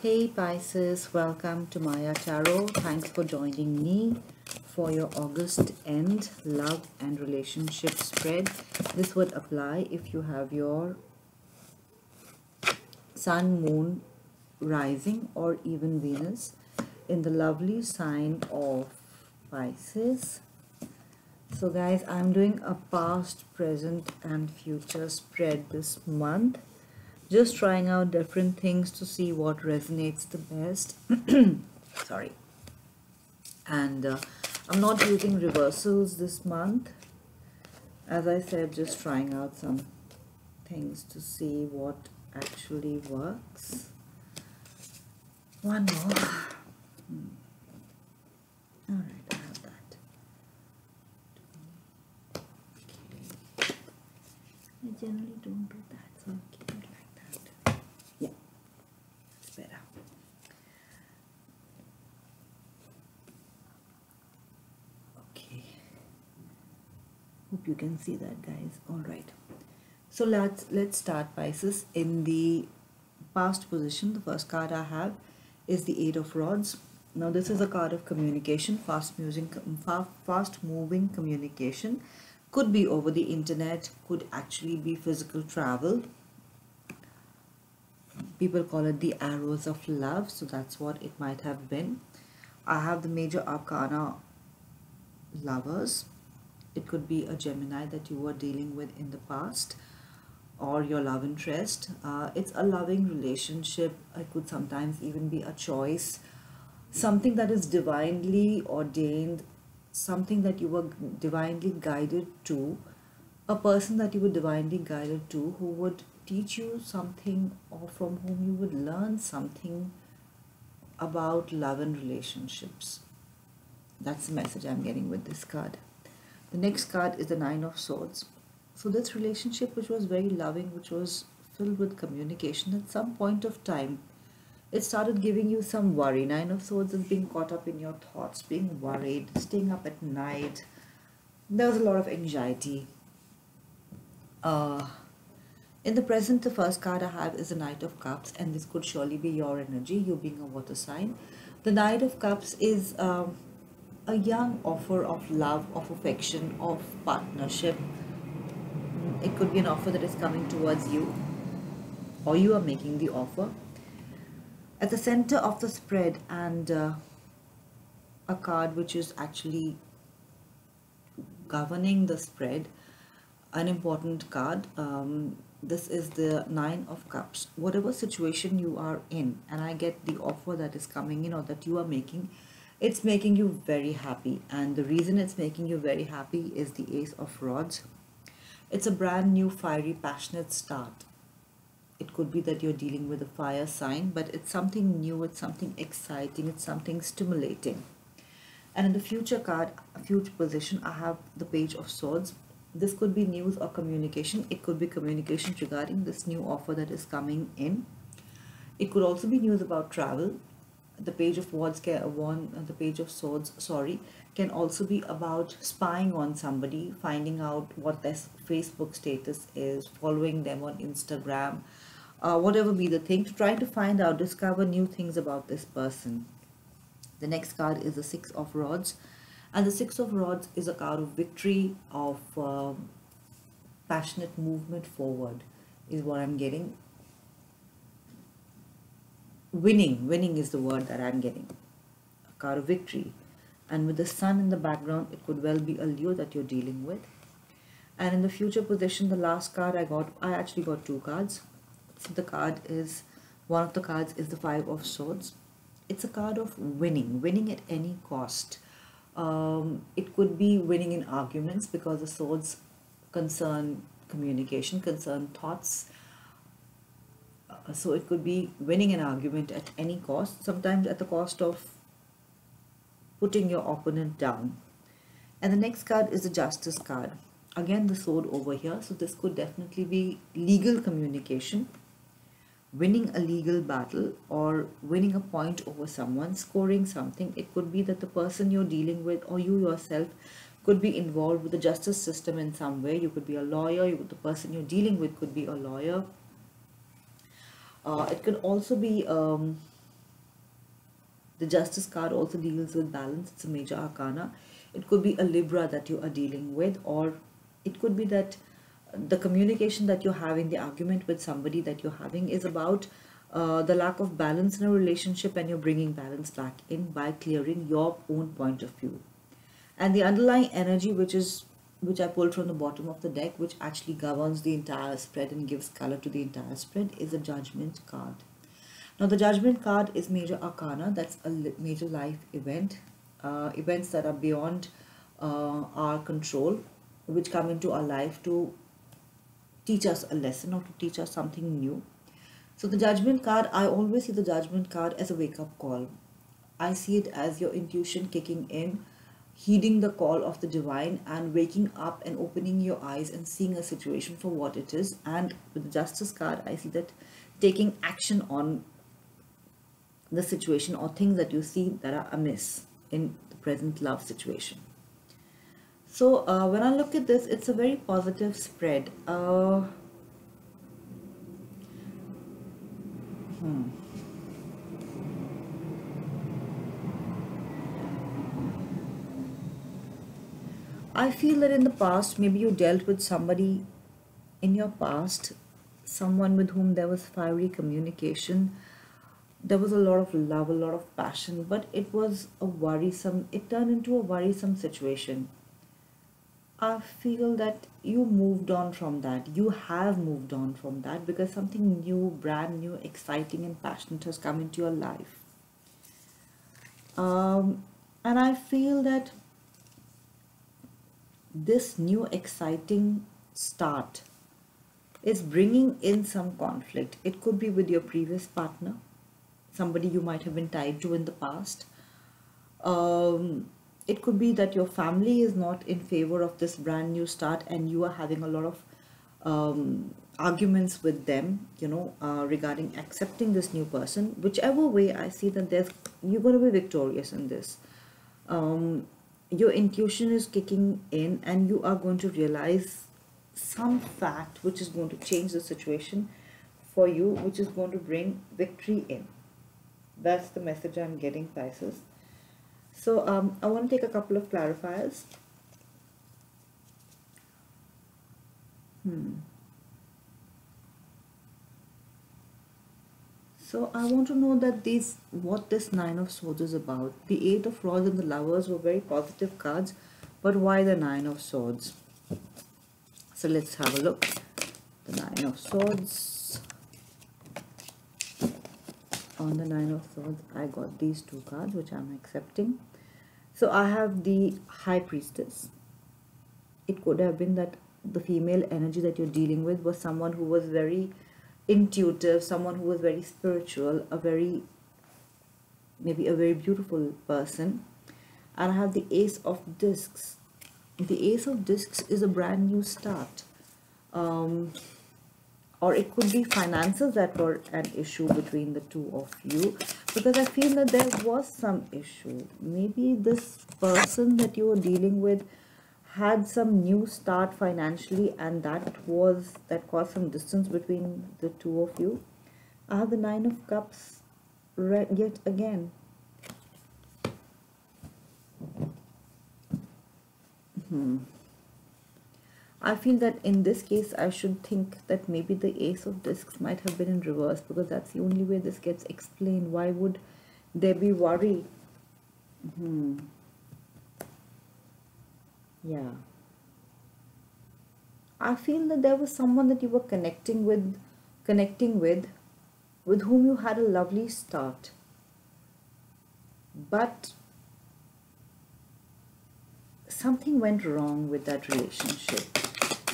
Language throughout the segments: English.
Hey Pisces, welcome to Maya Tarot. Thanks for joining me for your August end love and relationship spread. This would apply if you have your Sun, Moon, Rising, or even Venus in the lovely sign of Pisces. So guys, I'm doing a past, present and future spread this month. Just trying out different things to see what resonates the best. Sorry. And I'm not using reversals this month. As I said, just trying out some things to see what actually works. One more. All right, I have that. Okay. I generally don't do that, so I'll keep it like that. Yeah, it's better. Okay. Hope you can see that, guys. All right. So let's start, Pisces. In the past position, the first card I have is the Eight of Rods. Now this is a card of communication, fast moving communication. Could be over the internet, could actually be physical travel. People call it the arrows of love, so that's what it might have been. I have the major arcana Lovers. It could be a Gemini that you were dealing with in the past, or your love interest. It's a loving relationship. It could sometimes even be a choice, something that is divinely ordained, something that you were divinely guided to, a person that you were divinely guided to who would teach you something, or from whom you would learn something about love and relationships. That's the message I'm getting with this card. The next card is the Nine of Swords. So this relationship, which was very loving, which was filled with communication, at some point of time, it started giving you some worry. Nine of Swords is being caught up in your thoughts, being worried, staying up at night. There was a lot of anxiety. In the present, the first card I have is the Knight of Cups, and this could surely be your energy, you being a water sign. The Knight of Cups is a young offer of love, of affection, of partnership. It could be an offer that is coming towards you, or you are making the offer. At the center of the spread, and a card which is actually governing the spread, an important card. This is the Nine of Cups. Whatever situation you are in, and I get the offer that is coming in or that you are making, it's making you very happy. And the reason it's making you very happy is the Ace of Rods. It's a brand new, fiery, passionate start. It could be that you're dealing with a fire sign, but it's something new, it's something exciting, it's something stimulating. And in the future card, future position, I have the Page of Swords. This could be news or communication. It could be communication regarding this new offer that is coming in. It could also be news about travel. The Page of Swords, sorry, can also be about spying on somebody, finding out what their Facebook status is, following them on Instagram, whatever be the thing, trying to find out, discover new things about this person. The next card is the Six of Rods, and the Six of Rods is a card of victory, of passionate movement forward, is what I'm getting. Winning is the word that I'm getting. A card of victory. And with the sun in the background, it could well be a Leo that you're dealing with. And in the future position, the last card I actually got two cards. So one of the cards is the Five of Swords. It's a card of winning at any cost. It could be winning in arguments, because the swords concern communication, concern thoughts. So it could be winning an argument at any cost, sometimes at the cost of putting your opponent down. And the next card is the Justice card. Again, the sword over here. So this could definitely be legal communication, winning a legal battle, or winning a point over someone, scoring something. It could be that the person you're dealing with, or you yourself, could be involved with the justice system in some way. You could be a lawyer, the person you're dealing with could be a lawyer. It could also be The Justice card also deals with balance. It's a major arcana. It could be a Libra that you are dealing with, or it could be that the communication that you're having, the argument with somebody that you're having is about the lack of balance in a relationship, and you're bringing balance back in by clearing your own point of view. And the underlying energy, which I pulled from the bottom of the deck, which actually governs the entire spread and gives color to the entire spread, is a Judgment card. Now, the Judgment card is major arcana. That's a major life event, events that are beyond our control, which come into our life to teach us a lesson or to teach us something new. So the Judgment card, I always see the Judgment card as a wake-up call. I see it as your intuition kicking in, heeding the call of the divine, and waking up and opening your eyes and seeing a situation for what it is. And with the Justice card, I see that taking action on the situation or things that you see that are amiss in the present love situation. So when I look at this, it's a very positive spread. I feel that in the past, maybe you dealt with somebody in your past, someone with whom there was fiery communication. There was a lot of love, a lot of passion, but it turned into a worrisome situation. I feel that you moved on from that. You have moved on from that because something new, brand new, exciting and passionate has come into your life. And I feel that this new exciting start is bringing in some conflict. It could be with your previous partner, somebody you might have been tied to in the past. It could be that your family is not in favor of this brand new start, and you are having a lot of arguments with them, regarding accepting this new person. Whichever way, I see that you're going to be victorious in this. Your intuition is kicking in, and you are going to realize some fact which is going to change the situation for you, which is going to bring victory in. That's the message I'm getting, Pisces. So I want to take a couple of clarifiers. So I want to know that what this Nine of Swords is about. The Eight of Rods and the Lovers were very positive cards, but why the Nine of Swords? So let's have a look. The Nine of Swords. On the Nine of Swords, I got these two cards, which I'm accepting. So I have the High Priestess. It could have been that the female energy that you're dealing with was someone who was very intuitive, someone who was very spiritual, maybe a very beautiful person. And I have the Ace of Discs. The Ace of Discs is a brand new start. Or it could be finances that were an issue between the two of you, because I feel that there was some issue. Maybe this person that you were dealing with had some new start financially, and that caused some distance between the two of you. I have the Nine of Cups yet again. I feel that in this case, I should think that maybe the Ace of Discs might have been in reverse, because that's the only way this gets explained. Why would there be worry? Yeah. I feel that there was someone that you were connecting with, with whom you had a lovely start. But something went wrong with that relationship.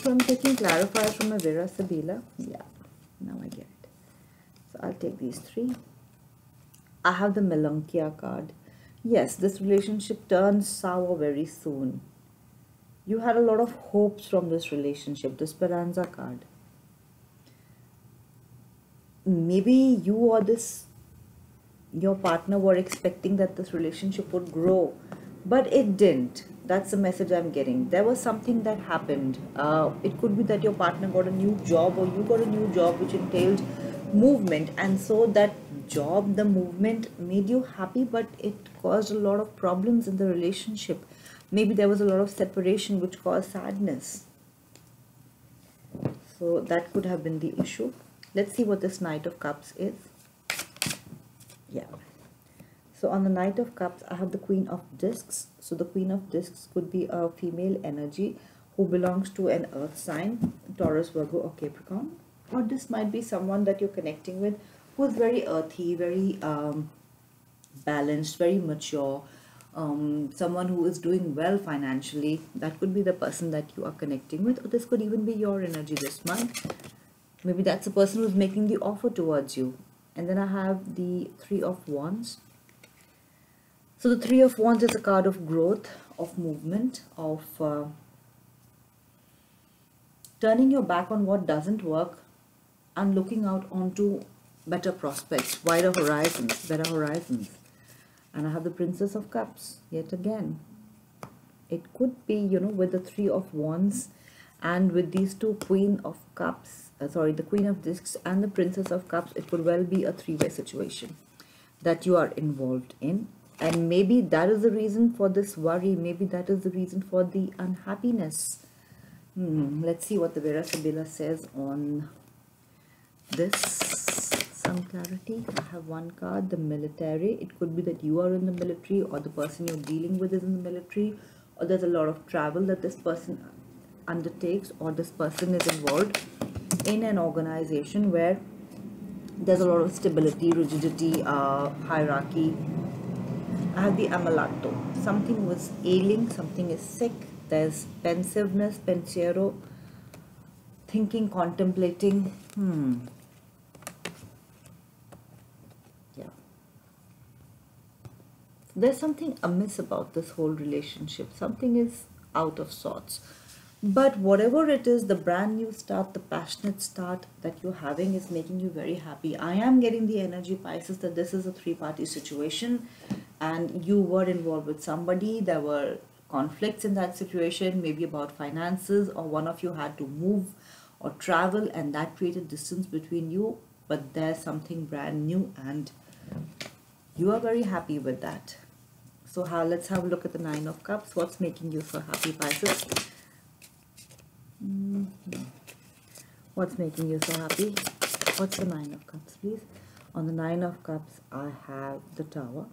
So I'm taking clarifiers from a Vera Sabila. Yeah, now I get it. So I'll take these three. I have the Melancholia card. Yes, this relationship turns sour very soon. You had a lot of hopes from this relationship, the Speranza card. Maybe you or your partner were expecting that this relationship would grow, but it didn't. That's the message I'm getting. There was something that happened. It could be that your partner got a new job, or you got a new job, which entailed movement, and so that job, the movement made you happy, but it caused a lot of problems in the relationship. Maybe there was a lot of separation which caused sadness. So that could have been the issue. Let's see what this Knight of Cups is. Yeah. So on the Knight of Cups, I have the Queen of Discs. So the Queen of Discs could be a female energy who belongs to an earth sign, Taurus, Virgo or Capricorn. Or this might be someone that you're connecting with who is very earthy, very balanced, very mature, someone who is doing well financially. That could be the person that you are connecting with, or this could even be your energy this month. Maybe that's the person who's making the offer towards you. And then I have the Three of Wands. So the Three of Wands is a card of growth, of movement, of turning your back on what doesn't work and looking out onto better prospects, wider horizons, better horizons. And I have the Princess of Cups yet again. It could be, you know, with the Three of Wands and with these two Queen of Cups, the Queen of Discs and the Princess of Cups, it could well be a three-way situation that you are involved in. And maybe that is the reason for this worry. Maybe that is the reason for the unhappiness. Let's see what the Vera Sibila says on this. Some clarity. I have one card, the military. It could be that you are in the military, or the person you're dealing with is in the military, or there's a lot of travel that this person undertakes, or this person is involved in an organization where there's a lot of stability, rigidity, hierarchy. I have the Amalato. Something was ailing, something is sick. There's pensiveness, pensiero, thinking, contemplating. Yeah. There's something amiss about this whole relationship. Something is out of sorts. But whatever it is, the brand new start, the passionate start that you're having is making you very happy. I am getting the energy, Pisces, that this is a three-party situation and you were involved with somebody. There were conflicts in that situation, maybe about finances, or one of you had to move or travel and that created distance between you. But there's something brand new and you are very happy with that. So let's have a look at the Nine of Cups. What's making you so happy, Pisces? What's making you so happy? What's the Nine of Cups, please? On the Nine of Cups, I have the Tower.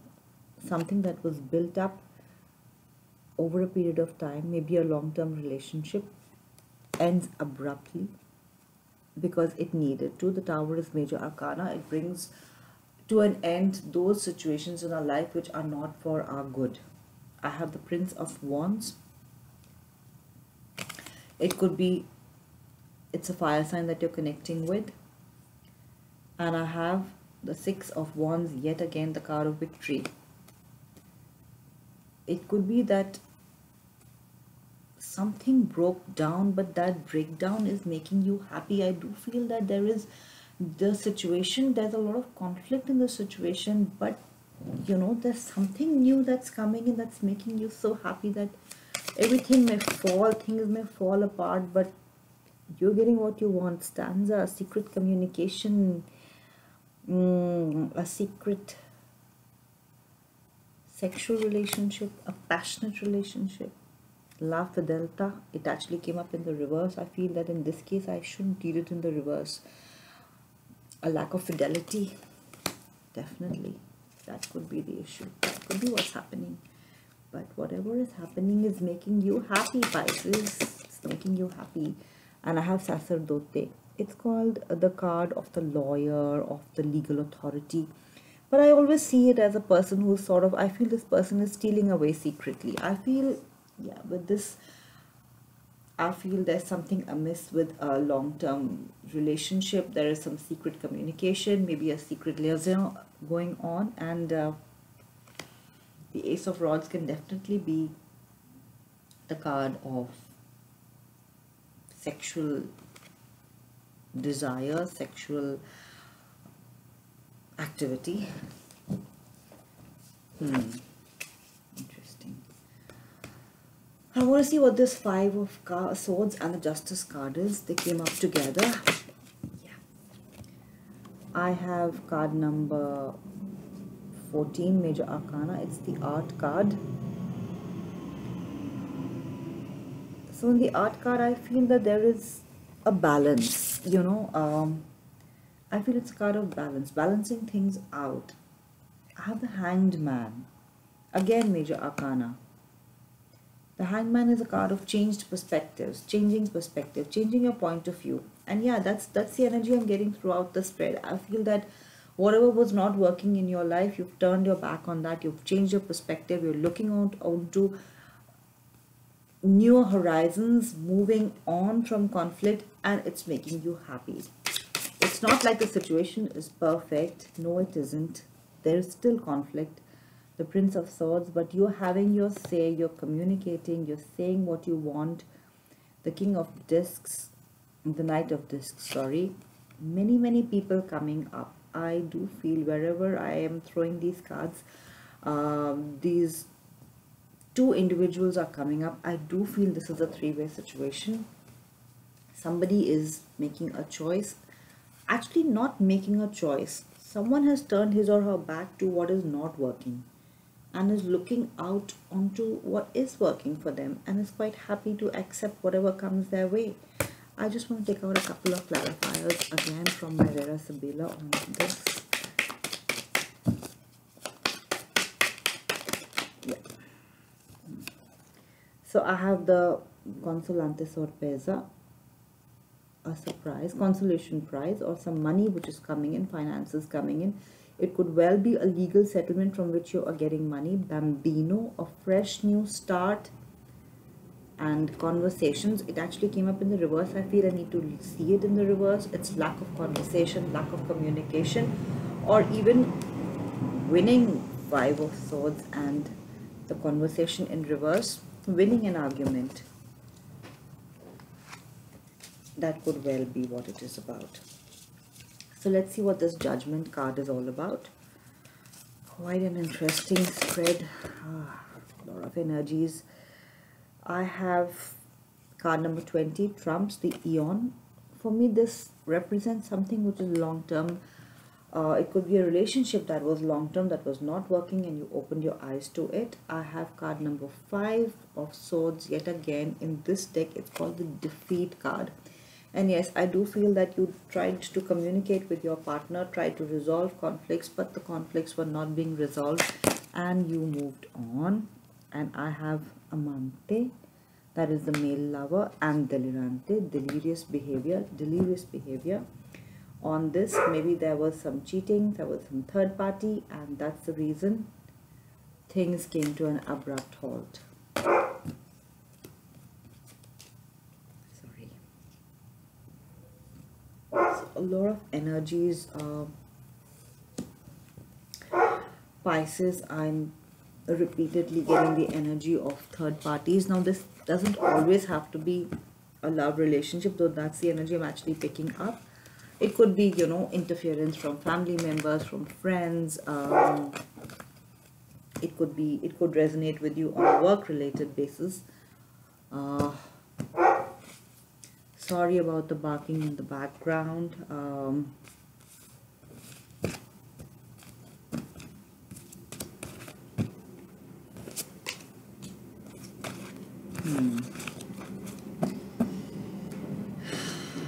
Something that was built up over a period of time, maybe a long-term relationship, ends abruptly because it needed to. The Tower is major arcana. It brings to an end those situations in our life which are not for our good. I have the Prince of Wands. It could be, it's a fire sign that you're connecting with. And I have the Six of Wands, yet again the card of victory. It could be that something broke down, but that breakdown is making you happy. I do feel that there is the situation, there's a lot of conflict in the situation, but you know, there's something new that's coming in that's making you so happy that everything may fall, things may fall apart, but you're getting what you want. Stanza, a secret communication, a secret sexual relationship, a passionate relationship. La Fidelta, it actually came up in the reverse. I feel that in this case I shouldn't read it in the reverse. A lack of fidelity, definitely. That could be the issue. That could be what's happening. But whatever is happening is making you happy, Pisces. It's making you happy. And I have Sacerdote. It's called the card of the lawyer, of the legal authority. But I always see it as a person who's sort of, I feel this person is stealing away secretly. I feel, yeah, with this, I feel there's something amiss with a long-term relationship. There is some secret communication, maybe a secret liaison going on. And the Ace of Rods can definitely be the card of sexual desire, sexual activity. Interesting. I want to see what this Five of Swords and the Justice card is. They came up together. Yeah. I have card number 14, Major Arcana. It's the art card. So in the art card, I feel that there is a balance, I feel it's a card of balance, balancing things out. I have the Hanged Man. Again, Major Arcana. The Hanged Man is a card of changed perspectives, changing perspective, changing your point of view. And yeah, that's the energy I'm getting throughout the spread. I feel that whatever was not working in your life, you've turned your back on that, you've changed your perspective, you're looking out onto newer horizons, moving on from conflict, and it's making you happy. It's not like the situation is perfect. No, it isn't. There's still conflict. The Prince of Swords, but you're having your say, you're communicating, you're saying what you want. The King of Discs, the Knight of Discs, sorry. Many people coming up. I do feel wherever I am throwing these cards, these two individuals are coming up. I do feel this is a three-way situation. Somebody is making a choice. Actually, not making a choice. Someone has turned his or her back to what is not working and is looking out onto what is working for them and is quite happy to accept whatever comes their way. I just want to take out a couple of clarifiers again from my Vera Sabila on this. Yeah. So I have the Consolante Sorpresa, a surprise, consolation prize, or some money which is coming in, finances coming in. It could well be a legal settlement from which you are getting money. Bambino, a fresh new start, and conversations. It actually came up in the reverse. I feel I need to see it in the reverse. It's lack of conversation, lack of communication, or even winning Five of Swords and the conversation in reverse, winning an argument. That could well be what it is about. So let's see what this Judgment card is all about. Quite an interesting spread. A lot of energies. I have card number 20, Trumps, the Eon. For me, this represents something which is long-term. It could be a relationship that was long-term, that was not working, and you opened your eyes to it. I have card number 5 of Swords yet again. In this deck, it's called the Defeat card. And yes, I do feel that you tried to communicate with your partner, tried to resolve conflicts, but the conflicts were not being resolved and you moved on. And I have Amante, that is the male lover, and Delirante, delirious behavior. On this, maybe there was some cheating, there was some third party, and that's the reason things came to an abrupt halt. A lot of energies. Pisces, I'm repeatedly getting the energy of third parties. Now this doesn't always have to be a love relationship, though that's the energy I'm actually picking up. It could be, interference from family members, from friends. It could resonate with you on a work related basis. Sorry about the barking in the background.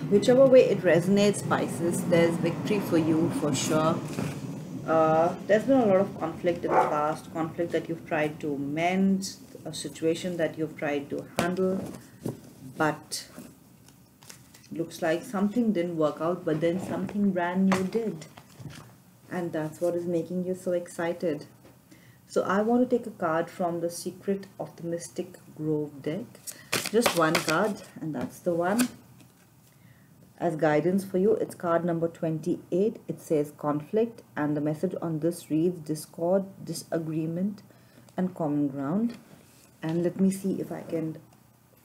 Whichever way it resonates, Pisces, there's victory for you for sure. There's been a lot of conflict in the past, conflict that you've tried to mend, a situation that you've tried to handle, but looks like something didn't work out, but then something brand new did. And that's what is making you so excited. So I want to take a card from the Secret of the Mystic Grove deck. Just one card, and that's the one. As guidance for you, it's card number 28. It says conflict, and the message on this reads discord, disagreement, and common ground. And let me see if I can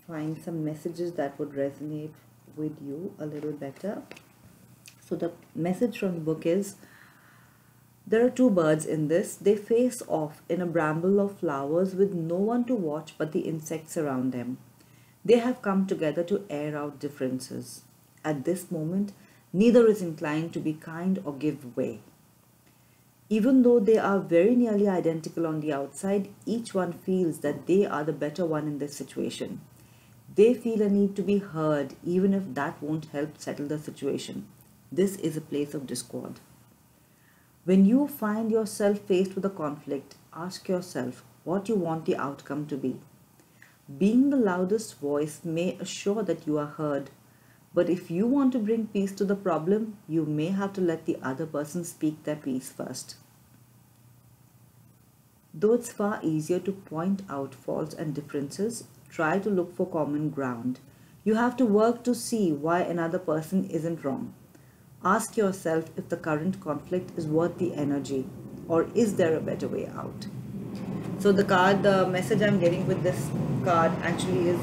find some messages that would resonate with you a little better. So the message from the book is, there are two birds in this. They face off in a bramble of flowers with no one to watch but the insects around them. They have come together to air out differences. At this moment, Neither is inclined to be kind or give way. Even though they are very nearly identical on the outside, each one feels that they are the better one in this situation. They feel a need to be heard, even if that won't help settle the situation. This is a place of discord. When you find yourself faced with a conflict, ask yourself what you want the outcome to be. Being the loudest voice may assure that you are heard, but if you want to bring peace to the problem, you may have to let the other person speak their piece first. Though it's far easier to point out faults and differences, try to look for common ground. You have to work to see why another person isn't wrong. Ask yourself if the current conflict is worth the energy, or is there a better way out? So the message I'm getting with this card actually is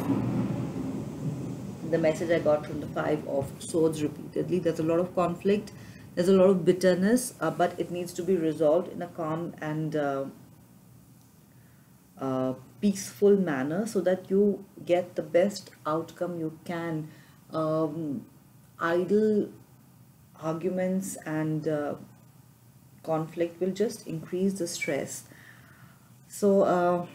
the message I got from the Five of Swords repeatedly. There's a lot of conflict, there's a lot of bitterness, but it needs to be resolved in a calm and peaceful manner so that you get the best outcome you can. Idle arguments and conflict will just increase the stress. So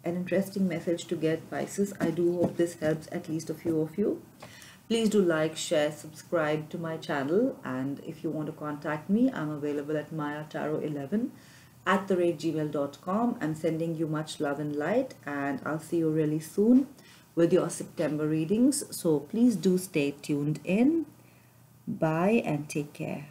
an interesting message to get, Pisces. I do hope this helps at least a few of you. Please do like, share, subscribe to my channel, and if you want to contact me, I'm available at mayatarot11@gmail.com. I'm sending you much love and light, and I'll see you really soon with your September readings. So please do stay tuned in. Bye and take care.